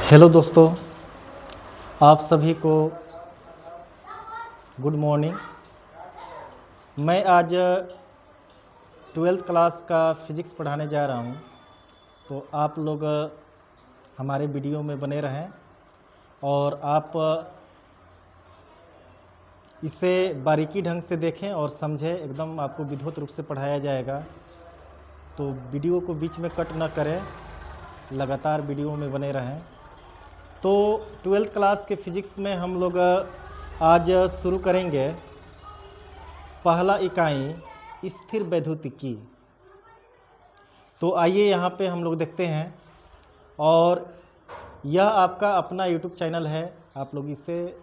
Hello दोस्तों, आप सभी को गुड मॉर्निंग। मैं आज 12th क्लास का फिज़िक्स पढ़ाने जा रहा हूँ, तो आप लोग हमारे वीडियो में बने रहें और आप इसे बारीकी ढंग से देखें और समझें। एकदम आपको विधिवत रूप से पढ़ाया जाएगा, तो वीडियो को बीच में कट ना करें, लगातार वीडियो में बने रहें। तो 12th क्लास के फिज़िक्स में हम लोग आज शुरू करेंगे पहला इकाई स्थिर वैद्युतिकी। तो आइए यहाँ पे हम लोग देखते हैं, और यह आपका अपना YouTube चैनल है। आप लोग इसे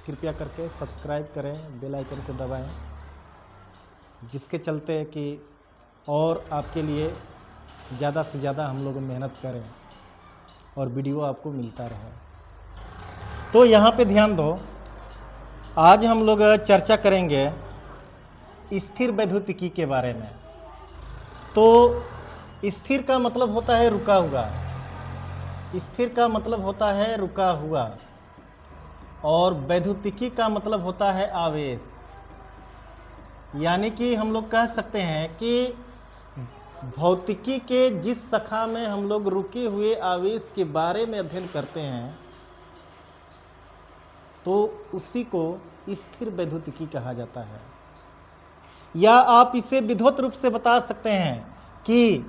कृपया करके सब्सक्राइब करें, बेल आइकन को दबाएं, जिसके चलते कि और आपके लिए ज़्यादा से ज़्यादा हम लोग मेहनत करें और वीडियो आपको मिलता रहे। तो यहाँ पे ध्यान दो, आज हम लोग चर्चा करेंगे स्थिर वैद्युतिकी के बारे में। तो स्थिर का मतलब होता है रुका हुआ, स्थिर का मतलब होता है रुका हुआ, और वैद्युतिकी का मतलब होता है आवेश। यानी कि हम लोग कह सकते हैं कि भौतिकी के जिस शाखा में हम लोग रुके हुए आवेश के बारे में अध्ययन करते हैं, तो उसी को स्थिर वैद्युतिकी कहा जाता है। या आप इसे विधिवत रूप से बता सकते हैं कि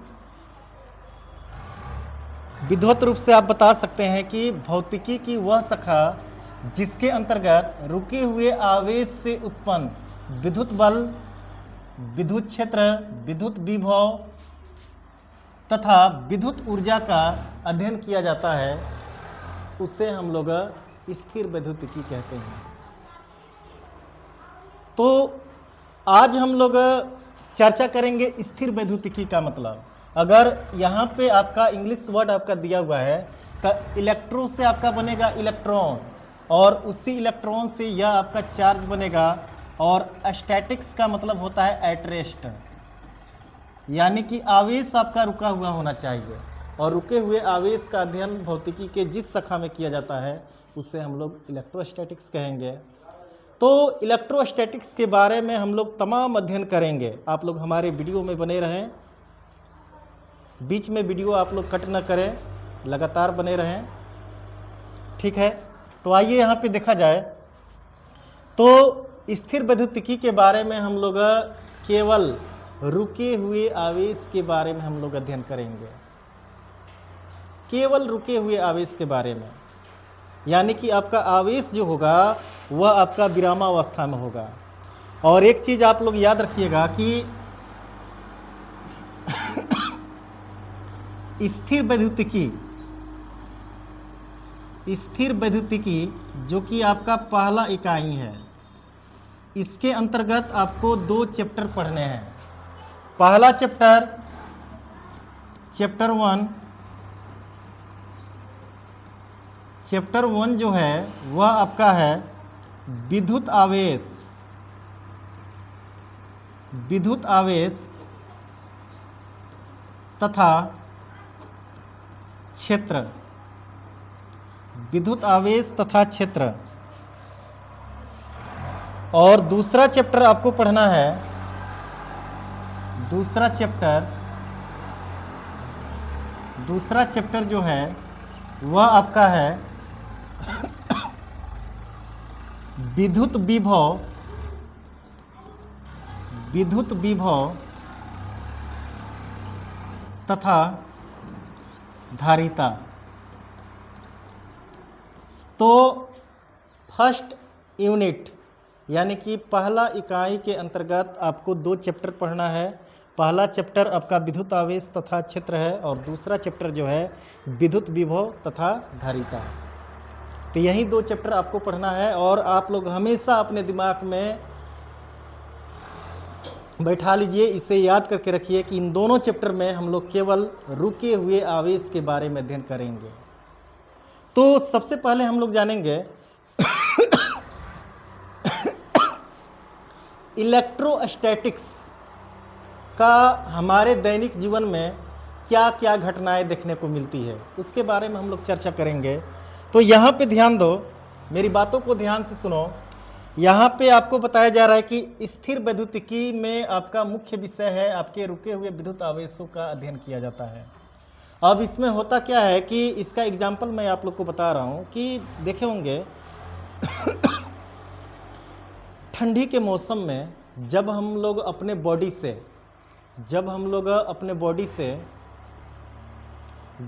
विधिवत रूप से आप बता सकते हैं कि भौतिकी की वह शाखा जिसके अंतर्गत रुके हुए आवेश से उत्पन्न विद्युत बल, विद्युत क्षेत्र, विद्युत विभव तथा विद्युत ऊर्जा का अध्ययन किया जाता है, उसे हम लोग स्थिर वैद्युतिकी कहते हैं। तो आज हम लोग चर्चा करेंगे स्थिर वैद्युतिकी का मतलब। अगर यहाँ पे आपका इंग्लिश वर्ड आपका दिया हुआ है, तो इलेक्ट्रो से आपका बनेगा इलेक्ट्रॉन, और उसी इलेक्ट्रॉन से यह आपका चार्ज बनेगा। और स्टैटिक्स का मतलब होता है एट रेस्ट, यानी कि आवेश आपका रुका हुआ होना चाहिए, और रुके हुए आवेश का अध्ययन भौतिकी के जिस शाखा में किया जाता है, उसे हम लोग इलेक्ट्रोस्टैटिक्स कहेंगे। तो इलेक्ट्रोस्टैटिक्स के बारे में हम लोग तमाम अध्ययन करेंगे। आप लोग हमारे वीडियो में बने रहें, बीच में वीडियो आप लोग कट न करें, लगातार बने रहें, ठीक है। तो आइए यहाँ पे देखा जाए, तो स्थिर वैद्युतिकी के बारे में हम लोग केवल रुके हुए आवेश के बारे में हम लोग अध्ययन करेंगे, केवल रुके हुए आवेश के बारे में। यानी कि आपका आवेश जो होगा वह आपका विरामावस्था में होगा। और एक चीज आप लोग याद रखिएगा कि स्थिर वैद्युतिकी जो कि आपका पहला इकाई है, इसके अंतर्गत आपको 2 चैप्टर पढ़ने हैं। पहला चैप्टर चैप्टर 1 जो है वह आपका है विद्युत आवेश तथा क्षेत्र, विद्युत आवेश तथा क्षेत्र। और दूसरा चैप्टर आपको पढ़ना है, दूसरा चैप्टर जो है वह आपका है विद्युत विभव तथा धारिता। तो फर्स्ट यूनिट यानी कि पहला इकाई के अंतर्गत आपको 2 चैप्टर पढ़ना है। पहला चैप्टर आपका विद्युत आवेश तथा क्षेत्र है, और दूसरा चैप्टर जो है विद्युत विभव तथा धारिता। तो यही 2 चैप्टर आपको पढ़ना है, और आप लोग हमेशा अपने दिमाग में बैठा लीजिए, इसे याद करके रखिए कि इन दोनों चैप्टर में हम लोग केवल रुके हुए आवेश के बारे में अध्ययन करेंगे। तो सबसे पहले हम लोग जानेंगे इलेक्ट्रोस्टैटिक्स का हमारे दैनिक जीवन में क्या क्या घटनाएं देखने को मिलती है, उसके बारे में हम लोग चर्चा करेंगे। तो यहाँ पे ध्यान दो, मेरी बातों को ध्यान से सुनो। यहाँ पे आपको बताया जा रहा है कि स्थिर वैद्युतिकी में आपका मुख्य विषय है आपके रुके हुए विद्युत आवेशों का अध्ययन किया जाता है। अब इसमें होता क्या है कि इसका एग्जाम्पल मैं आप लोग को बता रहा हूँ कि देखे होंगे ठंडी के मौसम में जब हम लोग अपने बॉडी से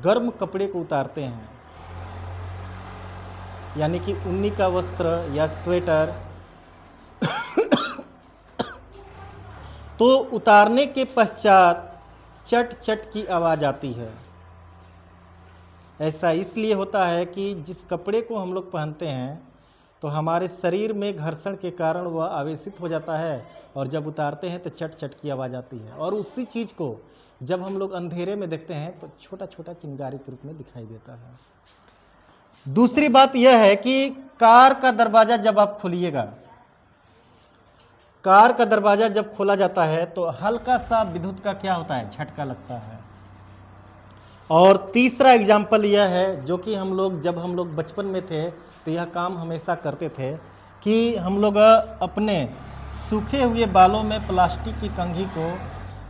गर्म कपड़े को उतारते हैं, यानी कि ऊनी का वस्त्र या स्वेटर, तो उतारने के पश्चात चट चट की आवाज़ आती है। ऐसा इसलिए होता है कि जिस कपड़े को हम लोग पहनते हैं तो हमारे शरीर में घर्षण के कारण वह आवेशित हो जाता है, और जब उतारते हैं तो चट चट की आवाज़ आती है। और उसी चीज़ को जब हम लोग अंधेरे में देखते हैं तो छोटा छोटा चिंगारी के रूप में दिखाई देता है। दूसरी बात यह है कि कार का दरवाज़ा जब आप खोलिएगा, कार का दरवाज़ा जब खोला जाता है तो हल्का सा विद्युत का क्या होता है, झटका लगता है। और तीसरा एग्जाम्पल यह है, जो कि जब हम लोग बचपन में थे तो यह काम हमेशा करते थे कि हम लोग अपने सूखे हुए बालों में प्लास्टिक की कंघी को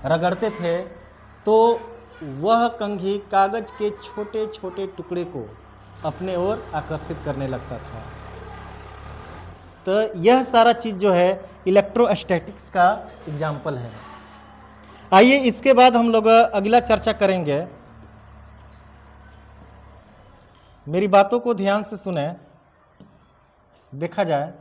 रगड़ते थे, तो वह कंघी कागज़ के छोटे छोटे टुकड़े को अपने ओर आकर्षित करने लगता था। तो यह सारा चीज़ जो है इलेक्ट्रोस्टैटिक्स का एग्जाम्पल है। आइए इसके बाद हम लोग अगला चर्चा करेंगे। मेरी बातों को ध्यान से सुने, देखा जाए।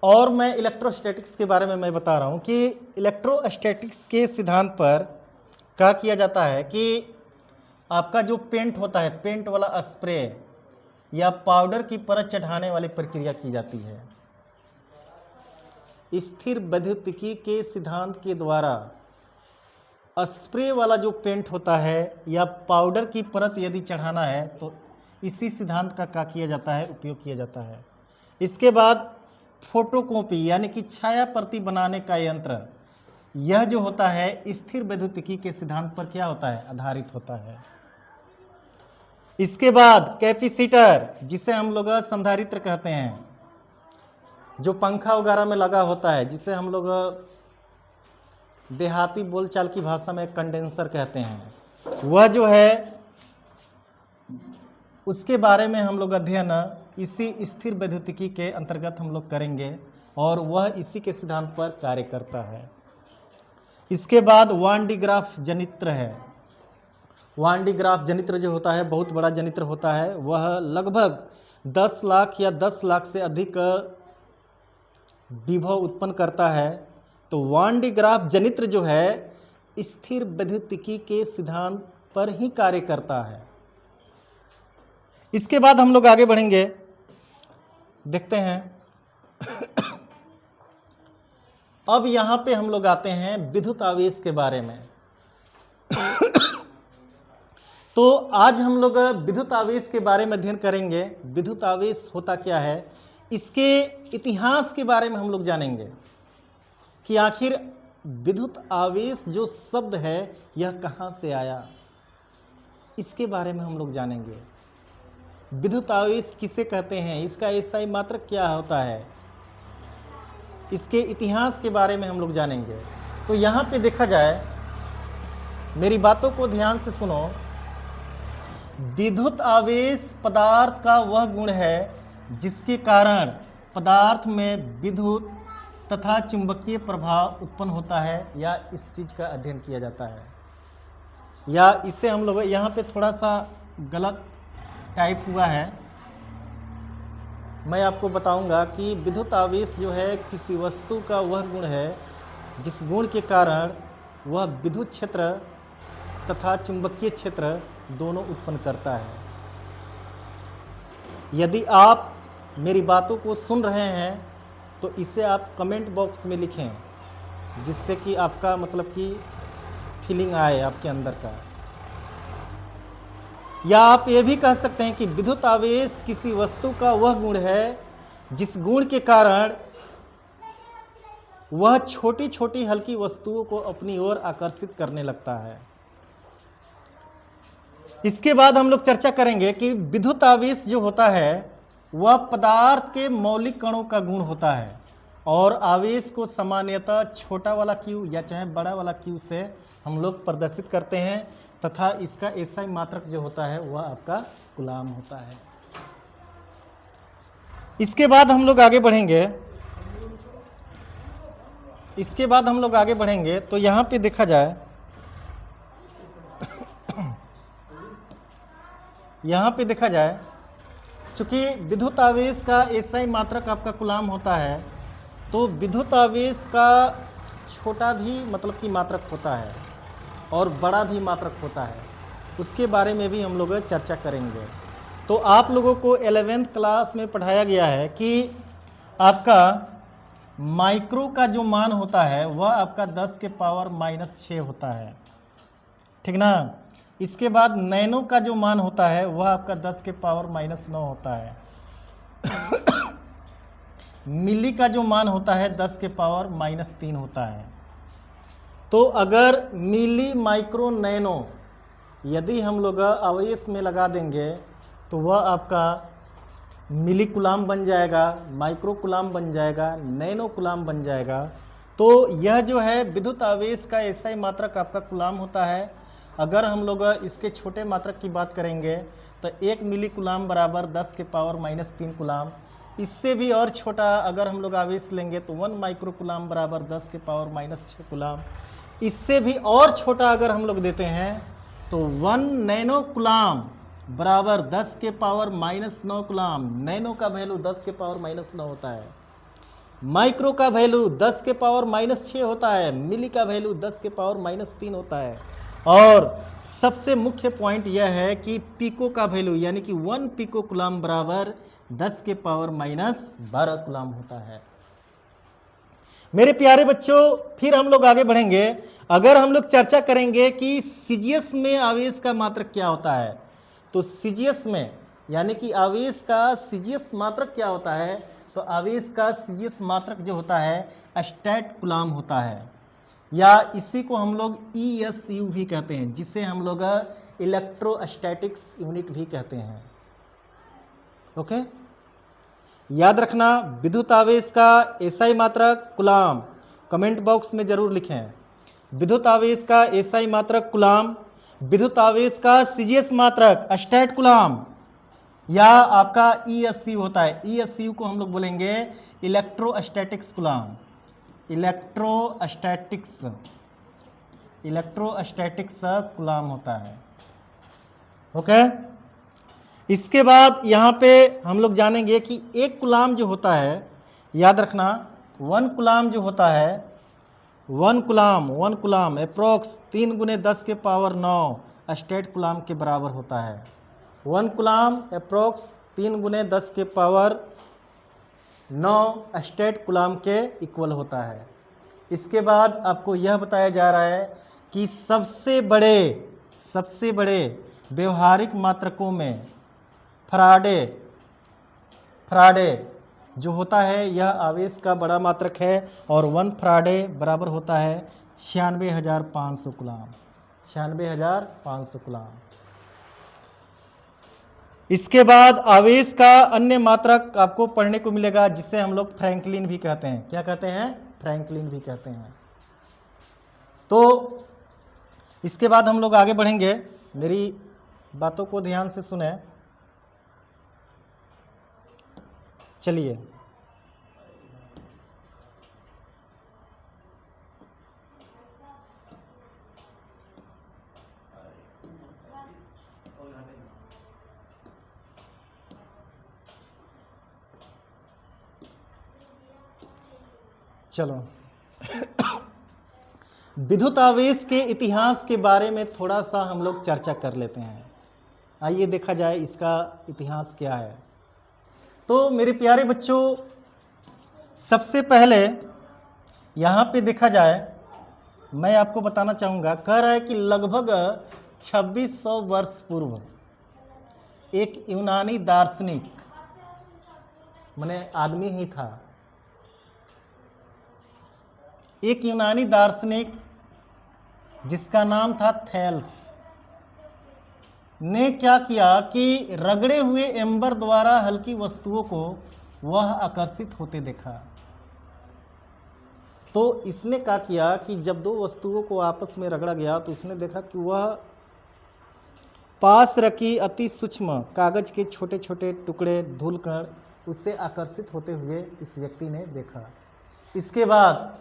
और मैं इलेक्ट्रोस्टैटिक्स के बारे में मैं बता रहा हूँ कि इलेक्ट्रोस्टैटिक्स के सिद्धांत पर क्या किया जाता है कि आपका जो पेंट होता है, पेंट वाला स्प्रे या पाउडर की परत चढ़ाने वाली प्रक्रिया की जाती है। स्थिर वैद्युतिकी के सिद्धांत के द्वारा स्प्रे वाला जो पेंट होता है या पाउडर की परत यदि चढ़ाना है तो इसी सिद्धांत का क्या किया जाता है, उपयोग किया जाता है। इसके बाद फोटोकॉपी यानी कि छाया प्रति बनाने का यंत्र, यह जो होता है स्थिर वैद्युतिकी के सिद्धांत पर क्या होता है, आधारित होता है। इसके बाद कैपेसिटर, जिसे हम लोग संधारित्र कहते हैं, जो पंखा वगैरह में लगा होता है, जिसे हम लोग देहाती बोलचाल की भाषा में कंडेंसर कहते हैं, वह जो है उसके बारे में हम लोग अध्ययन इसी स्थिर वैद्युतिकी के अंतर्गत हम लोग करेंगे, और वह इसी के सिद्धांत पर कार्य करता है। इसके बाद वान डी ग्राफ जनित्र है। वान डी ग्राफ जनित्र जो होता है बहुत बड़ा जनित्र होता है, वह लगभग 10 लाख या 10 लाख से अधिक विभव उत्पन्न करता है। तो वान डी ग्राफ जनित्र जो है स्थिर वैद्युतिकी के सिद्धांत पर ही कार्य करता है। इसके बाद हम लोग आगे बढ़ेंगे, देखते हैं। अब यहाँ पे हम लोग आते हैं विद्युत आवेश के बारे में। तो आज हम लोग विद्युत आवेश के बारे में अध्ययन करेंगे। विद्युत आवेश होता क्या है, इसके इतिहास के बारे में हम लोग जानेंगे कि आखिर विद्युत आवेश जो शब्द है यह कहाँ से आया, इसके बारे में हम लोग जानेंगे। विद्युत आवेश किसे कहते हैं, इसका एसआई मात्रक क्या होता है, इसके इतिहास के बारे में हम लोग जानेंगे। तो यहाँ पे देखा जाए, मेरी बातों को ध्यान से सुनो। विद्युत आवेश पदार्थ का वह गुण है जिसके कारण पदार्थ में विद्युत तथा चुंबकीय प्रभाव उत्पन्न होता है, या इस चीज़ का अध्ययन किया जाता है। या इसे हम लोग यहाँ पे थोड़ा सा गलत टाइप हुआ है, मैं आपको बताऊंगा कि विद्युत आवेश जो है किसी वस्तु का वह गुण है जिस गुण के कारण वह विद्युत क्षेत्र तथा चुंबकीय क्षेत्र दोनों उत्पन्न करता है। यदि आप मेरी बातों को सुन रहे हैं तो इसे आप कमेंट बॉक्स में लिखें, जिससे कि आपका मतलब कि फीलिंग आए आपके अंदर का। या आप ये भी कह सकते हैं कि विद्युत आवेश किसी वस्तु का वह गुण है जिस गुण के कारण वह छोटी छोटी हल्की वस्तुओं को अपनी ओर आकर्षित करने लगता है। इसके बाद हम लोग चर्चा करेंगे कि विद्युत आवेश जो होता है वह पदार्थ के मौलिक कणों का गुण होता है और आवेश को सामान्यतः छोटा वाला क्यू या चाहे बड़ा वाला क्यू से हम लोग प्रदर्शित करते हैं तथा इसका एसआई मात्रक जो होता है वह आपका कूलाम होता है। इसके बाद हम लोग आगे बढ़ेंगे तो यहाँ पे देखा जाए चूंकि विद्युत आवेश का एसआई मात्रक आपका कूलाम होता है तो विद्युत आवेश का छोटा भी मतलब कि मात्रक होता है और बड़ा भी मात्रक होता है, उसके बारे में भी हम लोग चर्चा करेंगे। तो आप लोगों को 11th क्लास में पढ़ाया गया है कि आपका माइक्रो का जो मान होता है वह आपका 10 के पावर -6 होता है, ठीक ना। इसके बाद नैनो का जो मान होता है वह आपका 10 के पावर -9 होता है। मिली का जो मान होता है 10 के पावर -3 होता है। तो अगर मिली, माइक्रो, नैनो यदि हम लोग आवेश में लगा देंगे तो वह आपका मिली कूलाम बन जाएगा, माइक्रो कूलाम बन जाएगा, नैनो कूलाम बन जाएगा। तो यह जो है विद्युत आवेश का एसआई मात्रक आपका कूलाम होता है। अगर हम लोग इसके छोटे मात्रक की बात करेंगे तो 1 मिली कूलाम बराबर 10 के पावर -3 कूलाम। इससे भी और छोटा अगर हम लोग आवेश लेंगे तो 1 माइक्रो कूलाम बराबर 10 के पावर -6 कूलाम। इससे भी और छोटा अगर हम लोग देते हैं तो 1 नैनो कूलाम बराबर 10 के पावर -9 कूलाम। नैनो का वैल्यू 10 के पावर -9 होता है, माइक्रो का वैल्यू 10 के पावर -6 होता है, मिली का वैल्यू 10 के पावर -3 होता है। और सबसे मुख्य पॉइंट यह है कि पिको का वैल्यू यानी कि 1 पिको कूलाम बराबर 10 के पावर -12 कूलाम होता है। मेरे प्यारे बच्चों, फिर हम लोग आगे बढ़ेंगे। अगर हम लोग चर्चा करेंगे कि सीजीएस में आवेश का मात्रक क्या होता है, तो सीजीएस में यानी कि आवेश का सीजीएस मात्रक क्या होता है, तो आवेश का सीजीएस मात्रक जो होता है स्टैट कूलाम होता है, या इसी को हम लोग ESU भी कहते हैं, जिसे हम लोग इलेक्ट्रोस्टैटिक्स यूनिट भी कहते हैं। ओके, याद रखना विद्युत आवेश का एसआई मात्रक कूलाम, कमेंट बॉक्स में जरूर लिखें। विद्युत आवेश का एसआई मात्रक कूलाम, विद्युत आवेश का सीजीएस मात्रक स्टैट कूलाम, या आपका ESU होता है। ESU को हम लोग बोलेंगे इलेक्ट्रोस्टैटिक्स कूलाम, इलेक्ट्रोस्टैटिक्स कूलाम होता है। ओके, इसके बाद यहाँ पे हम लोग जानेंगे कि एक कूलाम जो होता है, याद रखना 1 कूलाम जो होता है, 1 कूलाम अप्रोक्स 3 × 10 के पावर 9 स्टैट कूलाम के बराबर होता है। 1 कूलाम अप्रोक्स 3 × 10 के पावर 9 स्टैट कूलाम के इक्वल होता है। इसके बाद आपको यह बताया जा रहा है कि सबसे बड़े व्यवहारिक मात्रकों में फराडे जो होता है यह आवेश का बड़ा मात्रक है और 1 फराडे बराबर होता है 96,500 कूलाम, 96,500 कूलाम। इसके बाद आवेश का अन्य मात्रक आपको पढ़ने को मिलेगा जिसे हम लोग फ्रैंकलिन भी कहते हैं। क्या कहते हैं? फ्रैंकलिन भी कहते हैं। तो इसके बाद हम लोग आगे बढ़ेंगे, मेरी बातों को ध्यान से सुने। चलिए, चलो विद्युत आवेश के इतिहास के बारे में थोड़ा सा हम लोग चर्चा कर लेते हैं। आइए देखा जाए इसका इतिहास क्या है। तो मेरे प्यारे बच्चों, सबसे पहले यहाँ पे देखा जाए, मैं आपको बताना चाहूँगा, कह रहा है कि लगभग 2600 वर्ष पूर्व एक यूनानी दार्शनिक, माने आदमी ही था, एक यूनानी दार्शनिक जिसका नाम था थेल्स ने क्या किया कि रगड़े हुए एम्बर द्वारा हल्की वस्तुओं को वह आकर्षित होते देखा। तो इसने क्या किया कि जब दो वस्तुओं को आपस में रगड़ा गया तो इसने देखा कि वह पास रखी अति सूक्ष्म कागज के छोटे छोटे टुकड़े धूल कर उससे आकर्षित होते हुए इस व्यक्ति ने देखा। इसके बाद